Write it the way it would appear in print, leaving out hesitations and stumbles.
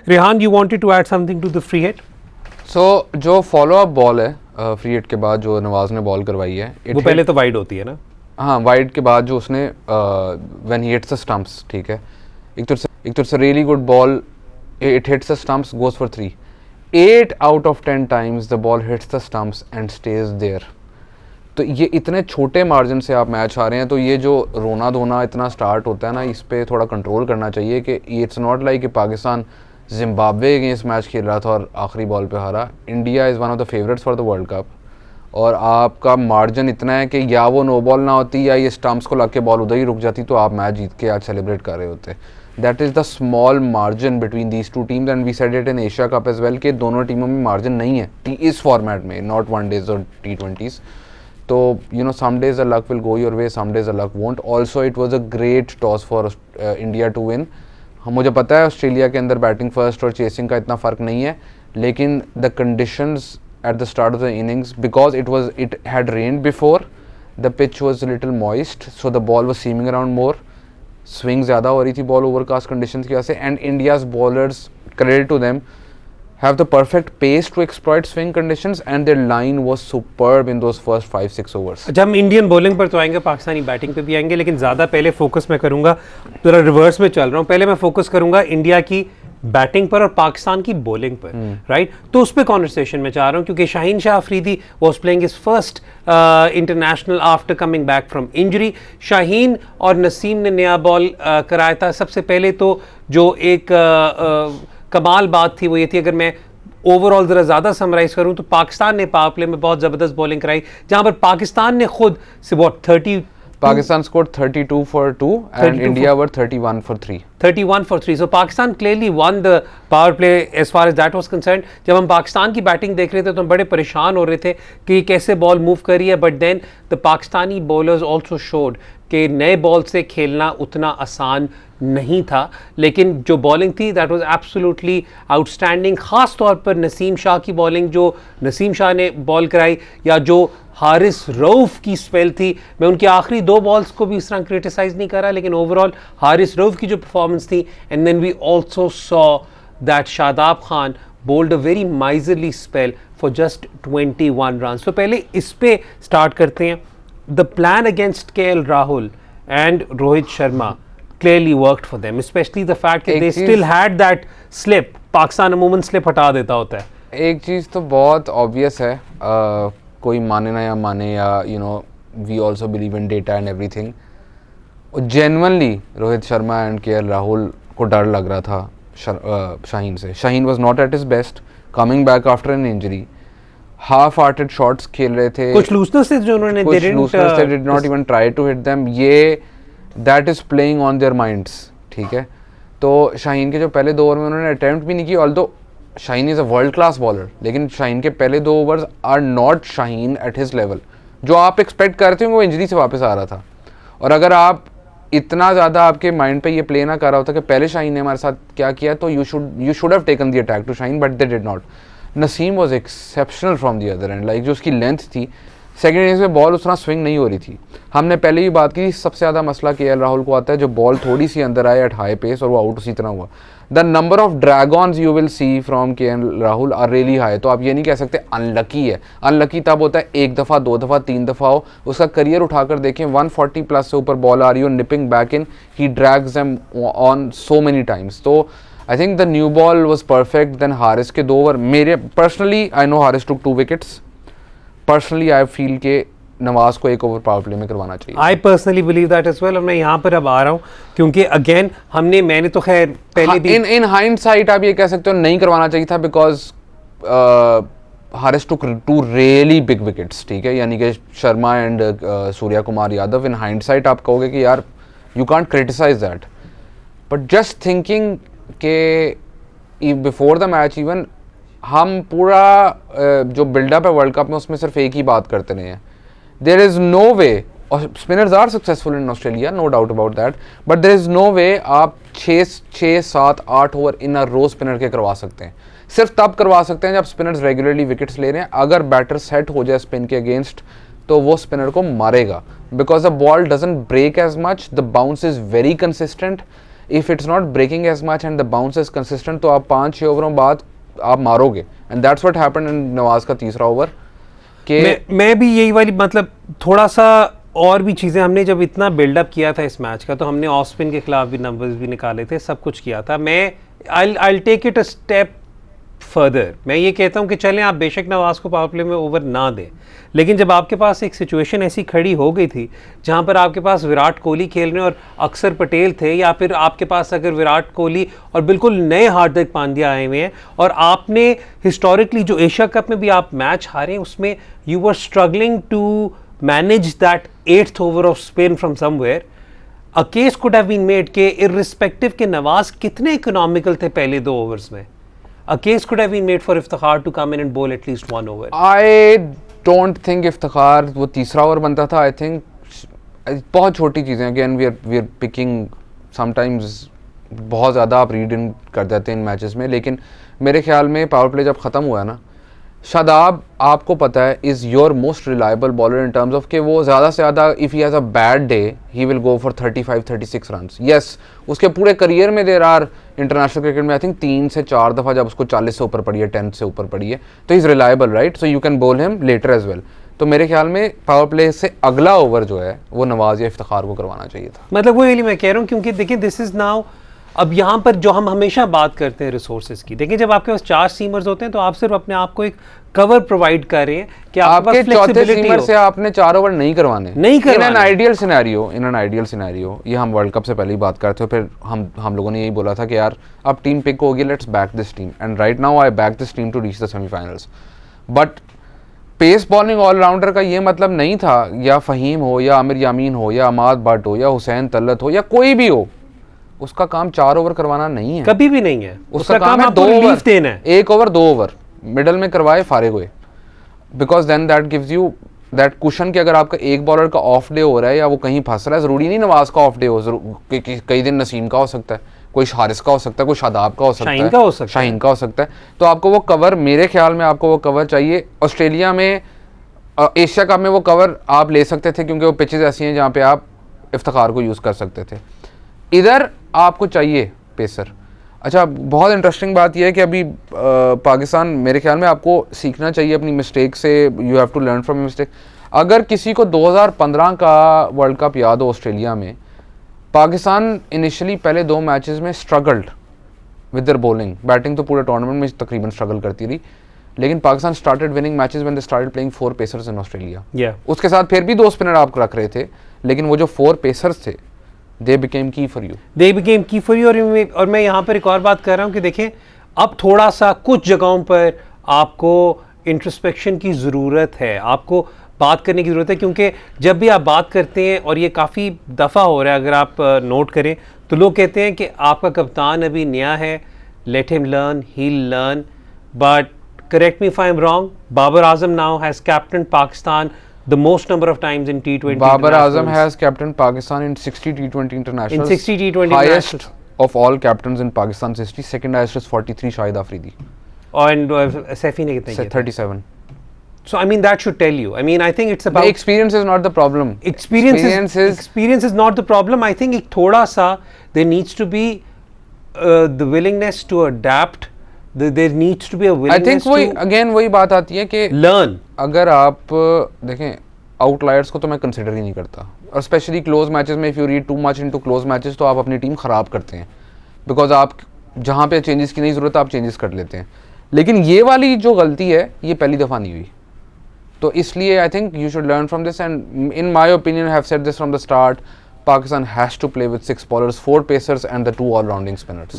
Rehan, you wanted to add something to the free hit? So जो follow up ball है free hit के बाद जो नवाज ने बॉल करवाई है, वो पहले तो वाइड होती है ना? हाँ, वाइड के बाद जो उसने when he hits the stumps, ठीक है, एक तो it's a really good ball, it hits the stumps, goes for 3. 8 out of 10 times the ball hits the stumps and stays there. तो ये इतने छोटे मार्जिन से आप मैच आ रहे हैं, तो ये जो रोना धोना इतना स्टार्ट होता है ना, इस पे थोड़ा कंट्रोल करना चाहिए कि इट्स नॉट लाइक कि पाकिस्तान जिम्बाब्वे अगेंस्ट मैच खेल रहा था और आखिरी बॉल पे हारा. India is one of the favourites for the world cup, और आपका मार्जिन इतना है कि या वो नो बॉल ना होती या ये स्टम्प्स को लग के बॉल उधर ही रुक जाती, तो आप मैच जीत के आज सेलिब्रेट कर रहे होते. That is the small margin between these two teams, and we said it in Asia cup as well कि दोनों टीमों में मार्जिन नहीं है इस फॉर्मेट में, नॉट वनडेज और T20s. तो you know some days the luck will go your way, some days the luck won't. Also it was a great toss for India to win. मुझे पता है ऑस्ट्रेलिया के अंदर बैटिंग फर्स्ट और chasing का इतना फ़र्क नहीं है, लेकिन the conditions at the start of the innings, because it had rained before, the pitch was a little moist, so the ball was seaming around more, swing ज़्यादा हो रही थी ball overcast conditions की वजह से, and India's bowlers, credit to them, have the perfect pace to exploit swing conditions, and their line was superb in those first 5-6 overs. जब हम Indian bowling पर तो आएंगे, पाकिस्तानी बैटिंग पे भी आएंगे, लेकिन ज़्यादा पहले फोकस मैं करूँगा, थोड़ा रिवर्स में चल रहा हूँ. पहले मैं फोकस करूँगा इंडिया की बैटिंग पर और पाकिस्तान की बॉलिंग पर, राइट? तो उस पर कॉन्वर्सेशन में चाह रहा हूँ, क्योंकि Shaheen Shah Afridi was playing his first international after coming back from injury. Shaheen और नसीम ने नया बॉल कराया था. सबसे पहले तो जो एक कमाल बात थी वो ये थी, अगर मैं ओवरऑल ज़रा ज़्यादा समराइज करूँ तो पाकिस्तान ने पावर प्ले में बहुत ज़बरदस्त बॉलिंग कराई, जहाँ पर पाकिस्तान ने खुद से बहुत 30 Pakistan scored 32 for 2 and India were 31 for 3. 31 for 3. So Pakistan clearly won the power play as far as that was concerned. जब हम पाकिस्तान की बैटिंग देख रहे थे तो हम बड़े परेशान हो रहे थे कि कैसे बॉल मूव कर रही है, but then the Pakistani bowlers also showed कि नए बॉल से खेलना उतना आसान नहीं था, लेकिन जो बॉलिंग थी दैट वाज एब्सोल्युटली आउटस्टैंडिंग. ख़ास तौर पर नसीम शाह की बॉलिंग, जो नसीम शाह ने बॉल कराई, या जो हारिस रऊफ़ की स्पेल थी. मैं उनकी आखिरी 2 बॉल्स को भी इस तरह क्रिटिसाइज़ नहीं कर रहा, लेकिन ओवरऑल हारिस रऊफ़ की जो परफॉर्मेंस थी. And then we also saw that Shadab Khan bowled a very miserly spell for just 21 run. तो पहले इस पे स्टार्ट करते हैं. The plan against KL Rahul and Rohit Sharma clearly worked for them, especially the fact that they still had that slip. Pakistan अमूमन slip हटा देता होता है. एक चीज़ तो बहुत ऑब्वियस है, कोई माने ना या माने, yeah you know we also believe in data and everything. Genuinely Rohit Sharma and KL Rahul को डर लग रहा था शाहीन से. Shaheen was not at his best coming back after an injury. Half hearted shots खेल रहे थे, कुछ लूजनेस थे जो उन्होंने did not even try to hit them. ये that is playing on their minds, ठीक है. तो शाहीन के जो पहले 2 ओवर में उन्होंने अटैम्प्ट भी नहीं की, although Shaheen is a world class bowler, लेकिन शाहीन के पहले 2 overs are not Shaheen at his level. जो आप एक्सपेक्ट करते हो वो इंजरी से वापस आ रहा था, और अगर आप इतना ज़्यादा आपके माइंड पे ये प्ले ना कर रहा होता कि पहले शाहीन ने हमारे साथ क्या किया, तो you should have taken the attack to Shaheen, but they did not. Naseem was exceptional from the other end, like जो उसकी लेंथ थी, सेकेंड इनिंग्स में बॉल उस तरह स्विंग नहीं हो रही थी. हमने पहले ही बात की, सबसे ज़्यादा मसला KL राहुल को आता है जो बॉल थोड़ी सी अंदर आए एट हाई पेस और वो आउट उसी तरह हुआ. The number of drag ons you will see from KL Rahul are really high. तो आप ये नहीं कह सकते अनलकी है. अनलकी तब होता है 1 दफ़ा 2 दफ़ा 3 दफ़ा हो. उसका करियर उठाकर देखें, 140 प्लस से ऊपर बॉल आ रही हो, nipping back in, he drags them on so many times. तो I think the new ball was perfect. Then Haris के 2 ओवर, मेरे personally I know Haris took 2 wickets. Personally I feel के नवाज को 1 ओवर पावर प्ले में करवाना चाहिए. I personally believe that as well. और मैं यहाँ पर अब आ रहा हूँ क्योंकि अगेन मैंने तो खैर पहले भी इन हाइंडसाइट आप ये कह सकते हो नहीं करवाना चाहिए था, because Haris took 2 really big wickets, ठीक है, यानी कि Sharma and Surya Kumar Yadav. In hindsight आप कहोगे कि यार you can't criticise that, but just thinking के बिफोर द मैच इवन हम पूरा जो बिल्डअप है वर्ल्ड कप में उसमें सिर्फ एक ही बात करते रहे हैं. देयर इज़ नो वे, और spinners are successful in Australia, no doubt about that, but there is no way आप 6, 7, 8 over in a row spinner के करवा सकते हैं. सिर्फ तब करवा सकते हैं जब स्पिनर्स रेगुलरली विकेट्स ले रहे हैं. अगर बैटर सेट हो जाए स्पिन के अगेंस्ट तो वो स्पिनर को मारेगा, because the ball doesn't break as much, the bounce is very consistent, if it's not breaking as much and the bounce is consistent तो आप 5-6 ओवरों बाद आप मारोगे, and that's what happened in Nawaz का तीसरा ओवर के मैं भी यही वाली मतलब थोड़ा सा और भी चीज़ें हमने जब इतना बिल्डअप किया था इस मैच का तो हमने ऑफ स्पिन के खिलाफ भी नंबर्स भी निकाले थे, सब कुछ किया था। मैं I take it a step further, मैं ये कहता हूँ कि चलें आप बेशक नवाज को पावर प्ले में ओवर ना दें, लेकिन जब आपके पास एक सिचुएशन ऐसी खड़ी हो गई थी जहाँ पर आपके पास विराट कोहली खेल रहे हैं और अक्षर पटेल थे, या फिर आपके पास अगर विराट कोहली और बिल्कुल नए हार्दिक पांड्या आए हुए हैं, और आपने हिस्टोरिकली जो एशिया कप में भी आप मैच हारे उसमें you were struggling to manage that 8th over of spin from somewhere, a case could have been made के इररिस्पेक्टिव के नवाज कितने इकोनॉमिकल थे पहले 2 ओवर्स में, a case could have been made for Iftikhar to come in and bowl at least 1 over. I don't think Iftikhar वो तीसरा over बनता था। I think बहुत छोटी चीज़ें, again we are picking sometimes बहुत ज़्यादा आप रीड इन कर जाते हैं इन मैचेस में, लेकिन मेरे ख्याल में पावर प्ले जब ख़त्म हुआ ना, शादाब आपको पता है is your most reliable bowler in terms of कि वो ज़्यादा से ज़्यादा if he has a bad day he will go for 35-36 runs. Yes, उसके पूरे करियर में देर आर इंटरनेशनल क्रिकेट में आई थिंक 3 से 4 दफ़ा जब उसको 40 से ऊपर पड़ी है, 10 से ऊपर पड़ी है, तो he is reliable right, so you can बोल हिम लेटर एज वेल। तो मेरे ख्याल में पावर प्ले से अगला ओवर जो है वो नवाज या इफ्तिखार को करवाना चाहिए था। मतलब वही मैं कह रहा हूँ, क्योंकि देखिए दिस इज़ नाउ, अब यहाँ पर जो हम हमेशा बात करते हैं रिसोर्सेज की, देखिए जब आपके पास 4 सीमर्स होते हैं तो आप सिर्फ अपने आप को एक कवर प्रोवाइड कर रहे हैं कि आपके चौथे सीमर से आपने 4 ओवर नहीं करवाने। इन एन आइडियल सिनेरियो, ये हम वर्ल्ड कप से पहले ही बात करते हो, फिर हम लोगों ने यही बोला था कि यार अब टीम पिक होगी, let's back this team, and right now I back this team to reach the semifinals. But pace bowling allrounder का ये मतलब नहीं था, या फ़हीम हो या आमिर यामीन हो या अमाद भट्ट हो या हुसैन तलत हो या कोई भी हो, उसका काम 4 ओवर करवाना नहीं है, कभी भी नहीं है। उसका काम है 2 ओवर देना है, 1 ओवर 2 ओवर मिडल में करवाए, फारिग हुए, because then that gives you that cushion कि अगर आपका एक बॉलर का ऑफ डे हो रहा है या वो कहीं फंस रहा है, ज़रूरी नहीं नवाज का ऑफ डे हो, कई दिन नसीम का हो सकता है, कोई हारिस का हो सकता है, कोई शादाब का हो सकता है, शाहीन का हो सकता है, तो आपको वो कवर, मेरे ख्याल में आपको वो कवर चाहिए। ऑस्ट्रेलिया में एशिया कप में वो कवर आप ले सकते थे क्योंकि वो पिचेज ऐसी हैं जहाँ पे आप इफ्तिखार को यूज़ कर सकते थे, इधर आपको चाहिए पेसर। अच्छा, बहुत इंटरेस्टिंग बात यह है कि अभी पाकिस्तान, मेरे ख्याल में आपको सीखना चाहिए अपनी मिस्टेक से, you have to learn from mistake. अगर किसी को 2015 का वर्ल्ड कप याद हो ऑस्ट्रेलिया में, पाकिस्तान इनिशियली पहले 2 मैचेस में struggled with their bowling, batting तो पूरे टूर्नामेंट में तकरीबन स्ट्रगल करती रही, लेकिन Pakistan started winning matches when they started playing 4 pacers in Australia. उसके साथ फिर भी 2 स्पिनर आप रख रहे थे, लेकिन वो जो 4 पेसर्स थे they became key for you. They became key for you। और मैं यहाँ पर एक और बात कर रहा हूँ कि देखें अब थोड़ा सा कुछ जगहों पर आपको इंट्रोस्पेक्शन की ज़रूरत है, आपको बात करने की ज़रूरत है, क्योंकि जब भी आप बात करते हैं, और ये काफ़ी दफ़ा हो रहा है अगर आप नोट करें, तो लोग कहते हैं कि आपका कप्तान अभी नया है, let him learn, he learn, but correct me if I am wrong, Babar Azam now has captain Pakistan the most number of times in T20 Babar Azam has captained Pakistan in 60 T20 internationals. In 60 T20 highest of all captains in Pakistan's history. Second highest is 43 Shahid Afridi. And Saifi ne kitne kiye? 37. So I mean that should tell you. I mean I think it's about the experience is not the problem. Experience is not the problem. I think ek thoda sa there needs to be the willingness to adapt. There needs to be a willingness to वही बात आती है कि learn. अगर आप देखें outliers को तो मैं कंसिडर ही नहीं करता, और स्पेशली क्लोज मैचेस में if you read too much into close matches तो आप अपनी टीम ख़राब करते हैं, बिकॉज आप जहाँ पे चेंजेस की नहीं ज़रूरत आप चेंजेस कर लेते हैं, लेकिन ये वाली जो गलती है ये पहली दफ़ा नहीं हुई, तो इसलिए I think you should learn from this, and in my opinion have said this from the start, Pakistan has to play with 6 bowlers, 4 pacers and the 2 all-rounding spinners.